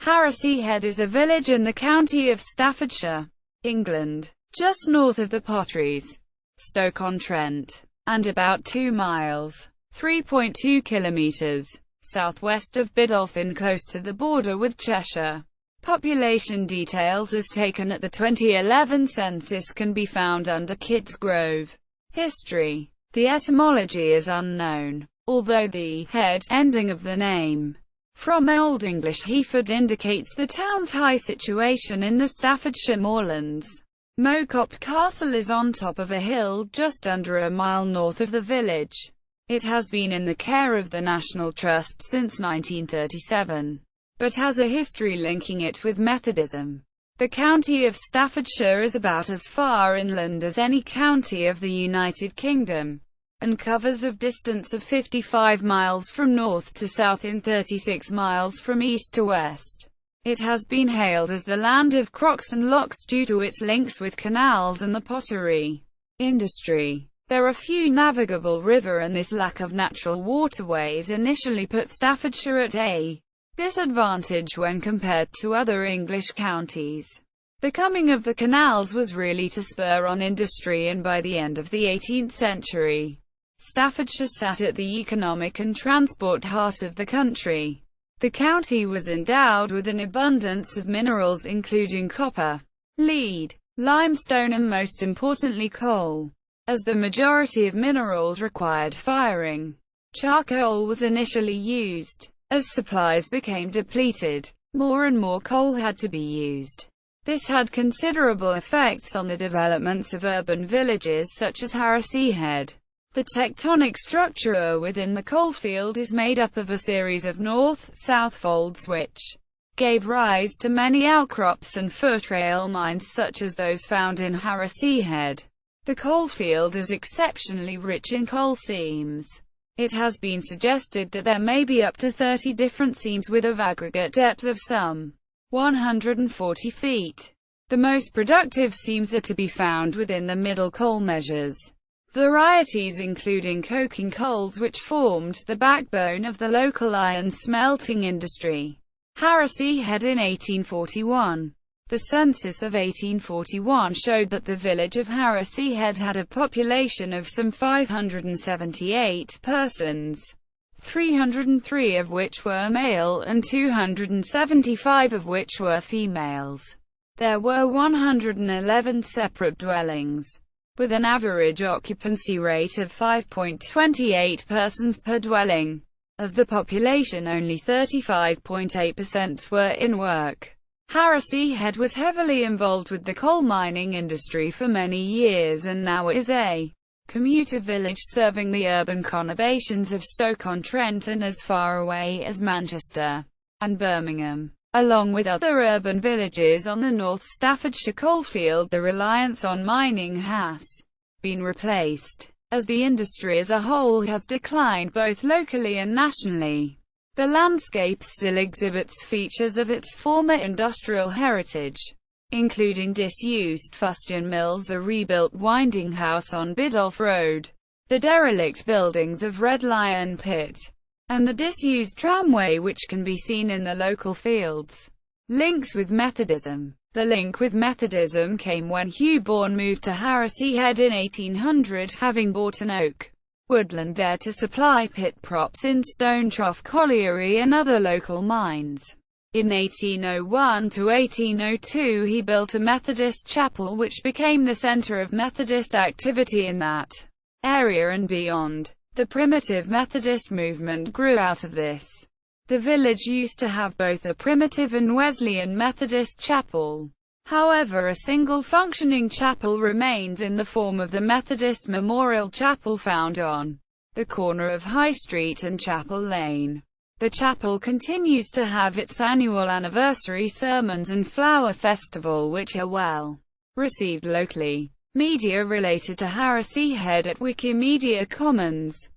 Harriseahead is a village in the county of Staffordshire, England, just north of the Potteries, Stoke-on-Trent, and about 2 miles, 3.2 kilometres, southwest of Biddulph and close to the border with Cheshire. Population details as taken at the 2011 census can be found under Kidsgrove. History. The etymology is unknown, although the head ending of the name, from Old English Heford, indicates the town's high situation in the Staffordshire moorlands. Mocop Castle is on top of a hill just under a mile north of the village. It has been in the care of the National Trust since 1937, but has a history linking it with Methodism. The county of Staffordshire is about as far inland as any county of the United Kingdom, and covers a distance of 55 miles from north to south and 36 miles from east to west. It has been hailed as the land of crocks and locks due to its links with canals and the pottery industry. There are few navigable river, and this lack of natural waterways initially put Staffordshire at a disadvantage when compared to other English counties. The coming of the canals was really to spur on industry, and by the end of the 18th century, Staffordshire sat at the economic and transport heart of the country. The county was endowed with an abundance of minerals including copper, lead, limestone and most importantly coal. As the majority of minerals required firing, charcoal was initially used. As supplies became depleted, more and more coal had to be used. This had considerable effects on the developments of urban villages such as Harriseahead. The tectonic structure within the coalfield is made up of a series of north-south folds which gave rise to many outcrops and footrail mines such as those found in Harriseahead. The coalfield is exceptionally rich in coal seams. It has been suggested that there may be up to 30 different seams with an aggregate depth of some 140 feet. The most productive seams are to be found within the middle coal measures. Varieties including coking coals which formed the backbone of the local iron smelting industry. Harriseahead in 1841. The census of 1841 showed that the village of Harriseahead had a population of some 578 persons, 303 of which were male and 275 of which were females. There were 111 separate dwellings, with an average occupancy rate of 5.28 persons per dwelling. Of the population, only 35.8% were in work. Harriseahead was heavily involved with the coal mining industry for many years and now is a commuter village serving the urban conurbations of Stoke-on-Trent and as far away as Manchester and Birmingham. Along with other urban villages on the North Staffordshire coalfield, the reliance on mining has been replaced, as the industry as a whole has declined both locally and nationally. The landscape still exhibits features of its former industrial heritage, including disused fustian mills, a rebuilt winding house on Biddulph Road, the derelict buildings of Red Lion Pit, and the disused tramway which can be seen in the local fields. Links with Methodism. The link with Methodism came when Hugh Bourne moved to Harriseahead in 1800, having bought an oak woodland there to supply pit props in Stone Trough Colliery and other local mines. In 1801 to 1802 he built a Methodist chapel which became the centre of Methodist activity in that area and beyond. The primitive Methodist movement grew out of this. The village used to have both a primitive and Wesleyan Methodist chapel. However, a single functioning chapel remains in the form of the Methodist Memorial Chapel found on the corner of High Street and Chapel Lane. The chapel continues to have its annual anniversary sermons and flower festival which are well received locally. Media related to Harriseahead at Wikimedia Commons.